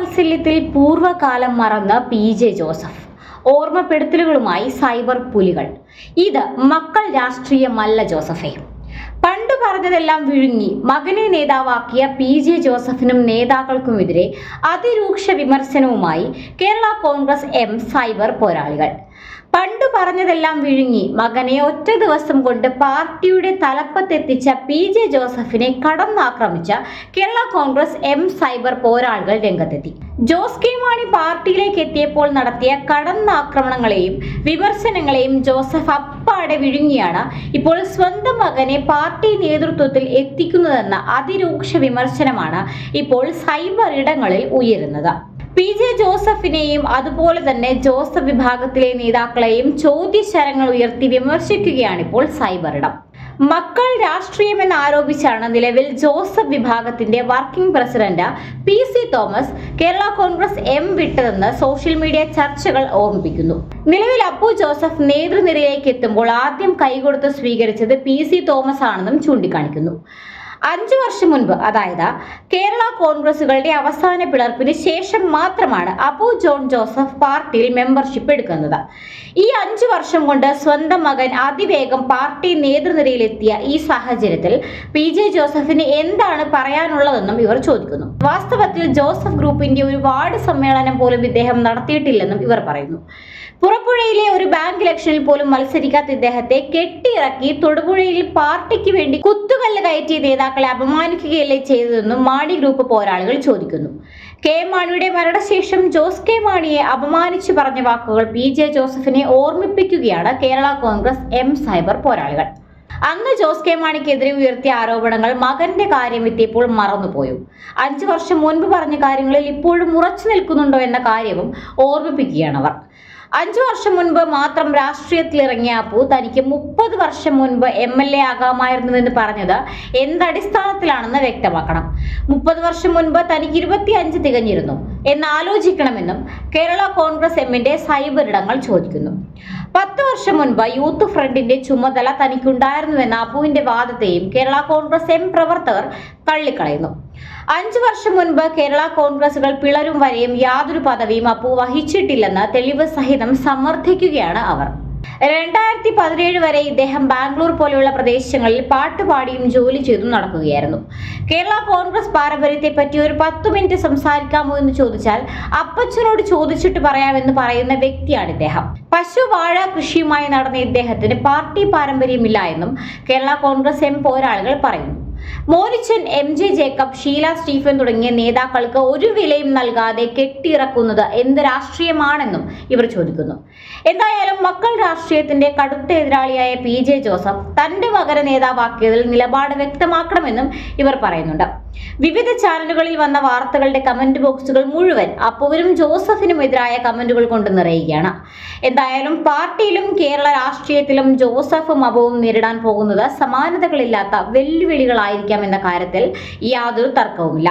വാത്സല്യത്തിൽ പൂർവ്വകാലം മറന്ന PJ Joseph ഓർമ്മപ്പെടുത്തലുകളുമായി cyber പുലികൾ. ഇത് മക്കൾ രാഷ്ട്രീയമല്ല ജോസഫേ. പണ്ടു പറഞ്ഞതെല്ലാം വിഴുങ്ങി മകനെ നേതാവാക്കിയ PJ ജോസഫിനും നേതാക്കൾക്കുമെതിരെ അതിരൂക്ഷ വിമർശനവുമായി കേരള കോൺഗ്രസ് എം സൈബർ പോരാളികൾ. പണ്ടു പറഞ്ഞതെല്ലാം വിഴുങ്ങി മകനെ ഒറ്റ ദിവസം കൊണ്ട് പാർട്ടിയുടെ തലപ്പത്തെത്തിച്ച PJ ജോസഫിനെ കടന്നാക്രമിച്ച കേരള കോൺഗ്രസ് എം സൈബർ പോരാളികൾ രംഗത്തെത്തി. ജോസ് കെ മാണി പാർട്ടിയിലേക്ക് എത്തിയപ്പോൾ നടത്തിയ കടന്നാക്രമണങ്ങളെയും വിമർശനങ്ങളെയും ജോസഫ് അപ്പാടെ വിഴുങ്ങിയാണ് ഇപ്പോൾ സ്വന്തം മകനെ പാർട്ടി നേതൃത്വത്തിൽ എത്തിക്കുന്നതെന്ന അതിരൂക്ഷ വിമർശനമാണ് ഇപ്പോൾ സൈബർ ഇടങ്ങളിൽ ഉയരുന്നത്. PJ ജോസഫിനെയും അതുപോലെ തന്നെ ജോസഫ് വിഭാഗത്തിലെ നേതാക്കളെയും ചോദ്യശരങ്ങൾ ഉയർത്തി വിമർശിക്കുകയാണിപ്പോൾ സൈബർ ഇടം. മക്കൾ രാഷ്ട്രീയമെന്ന് ആരോപിച്ചാണ് നിലവിൽ ജോസഫ് വിഭാഗത്തിന്റെ working president PC Thomas Kerala Congress M വിട്ടതെന്ന് സോഷ്യൽ മീഡിയ ചർച്ചകൾ ഓർമ്മിപ്പിക്കുന്നു. നിലവിൽ അപ്പു ജോസഫ് നേതൃനിരയിലേക്ക് എത്തുമ്പോൾ ആദ്യം കൈകൊടുത്ത് സ്വീകരിച്ചത് PC തോമസ് ആണെന്നും ചൂണ്ടിക്കാണിക്കുന്നു. 5 വർഷം മുൻപ്, അതായത് കേരള കോൺഗ്രസുകളുടെ അവസാന പിളർപ്പിന് ശേഷം മാത്രമാണ് അപ്പു ജോൺ ജോസഫ് പാർട്ടിയിൽ മെമ്പർഷിപ്പ് എടുക്കുന്നത്. ഈ 5 വർഷം കൊണ്ട് സ്വന്തം മകൻ അതിവേഗം പാർട്ടി നേതൃനിരയിലെത്തിയ ഈ സാഹചര്യത്തിൽ PJ ജോസഫിന് എന്താണ് പറയാനുള്ളതെന്നും ഇവർ ചോദിക്കുന്നു. വാസ്തവത്തിൽ ജോസഫ് ഗ്രൂപ്പിന്റെ ഒരു വാർഡ് സമ്മേളനം പോലും ഇദ്ദേഹം നടത്തിയിട്ടില്ലെന്നും ഇവർ പറയുന്നു. പുറപ്പുഴയിലെ ഒരു ബാങ്ക് ഇലക്ഷനിൽ പോലും മത്സരിക്കാത്ത ഇദ്ദേഹത്തെ കെട്ടിയിറക്കി തൊടുപുഴയിൽ പാർട്ടിക്ക് വേണ്ടി കുത്തുകല്ല് കയറ്റിയ നേതാക്കളെ അപമാനിക്കുകയല്ലേ ചെയ്തതെന്നും മാണി ഗ്രൂപ്പ് പോരാളികൾ ചോദിക്കുന്നു. കെ മാണിയുടെ മരണശേഷം ജോസ് കെ മാണിയെ അപമാനിച്ചു പറഞ്ഞ വാക്കുകൾ PJ ജോസഫിനെ ഓർമ്മിപ്പിക്കുകയാണ് കേരള കോൺഗ്രസ് എം സൈബർ പോരാളികൾ. അന്ന് ജോസ് കെ മാണിക്കെതിരെ ഉയർത്തിയ ആരോപണങ്ങൾ മകന്റെ കാര്യം എത്തിയപ്പോൾ മറന്നുപോയോ? 5 വർഷം മുൻപ് പറഞ്ഞ കാര്യങ്ങളിൽ ഇപ്പോഴും ഉറച്ചു നിൽക്കുന്നുണ്ടോ എന്ന കാര്യവും ഓർമ്മിപ്പിക്കുകയാണവർ. 5 വർഷം മുൻപ് മാത്രം രാഷ്ട്രീയത്തിലിറങ്ങിയ അപ്പു തനിക്ക് 30 വർഷം മുൻപ് MLA ആകാമായിരുന്നുവെന്ന് പറഞ്ഞത് എന്തടിസ്ഥാനത്തിലാണെന്ന് വ്യക്തമാക്കണം. 30 വർഷം മുൻപ് തനിക്ക് 25 തികഞ്ഞിരുന്നു എന്നാലോചിക്കണമെന്നും കേരള കോൺഗ്രസ് എമ്മിന്റെ സൈബർ ഇടങ്ങൾ ചോദിക്കുന്നു. 10 വർഷം മുൻപ് യൂത്ത് ഫ്രണ്ടിന്റെ ചുമതല തനിക്കുണ്ടായിരുന്നുവെന്ന അപ്പുവിന്റെ വാദത്തെയും കേരള കോൺഗ്രസ് എം പ്രവർത്തകർ തള്ളിക്കളയുന്നു. 5 വർഷം മുൻപ് കേരള കോൺഗ്രസുകൾ പിളരും വരെയും യാതൊരു പദവിയും അപ്പു വഹിച്ചിട്ടില്ലെന്ന് തെളിവ് സഹിതം സമർത്ഥിക്കുകയാണ് അവർ. 2017 വരെ ഇദ്ദേഹം ബാംഗ്ലൂർ പോലെയുള്ള പ്രദേശങ്ങളിൽ പാട്ടുപാടിയും ജോലി ചെയ്തും നടക്കുകയായിരുന്നു. കേരള കോൺഗ്രസ് പാരമ്പര്യത്തെ പറ്റി ഒരു 10 മിനിറ്റ് സംസാരിക്കാമോ എന്ന് ചോദിച്ചാൽ അപ്പച്ചനോട് ചോദിച്ചിട്ട് പറയാമെന്ന് പറയുന്ന വ്യക്തിയാണ് ഇദ്ദേഹം. പശു വാഴ കൃഷിയുമായി നടന്ന ഇദ്ദേഹത്തിന് പാർട്ടി പാരമ്പര്യമില്ല എന്നും കേരള കോൺഗ്രസ് എം പോരാളികൾ പറയുന്നു. Monichan, MJ Jacob, Sheela Stephen തുടങ്ങിയ നേതാക്കൾക്ക് ഒരു വിലയും നൽകാതെ കെട്ടിയിറക്കുന്നത് എന്ത് രാഷ്ട്രീയമാണെന്നും ഇവർ ചോദിക്കുന്നു. എന്തായാലും മക്കൾ രാഷ്ട്രീയത്തിന്റെ കടുത്ത എതിരാളിയായ PJ ജോസഫ് തന്റെ മകനെ നേതാവാക്കിയതിൽ നിലപാട് വ്യക്തമാക്കണമെന്നും ഇവർ പറയുന്നുണ്ട്. വിവിധ ചാനലുകളിൽ വന്ന വാർത്തകളുടെ കമന്റ് ബോക്സുകൾ മുഴുവൻ അപ്പുവിനും ജോസഫിനും എതിരായ കമന്റുകൾ കൊണ്ട് നിറയുകയാണ്. എന്തായാലും പാർട്ടിയിലും കേരള രാഷ്ട്രീയത്തിലും ജോസഫും അപ്പുവും നേരിടാൻ പോകുന്നത് സമാനതകളില്ലാത്ത വെല്ലുവിളികളായിരിക്കാം എന്ന കാര്യത്തിൽ യാതൊരു തർക്കവുമില്ല.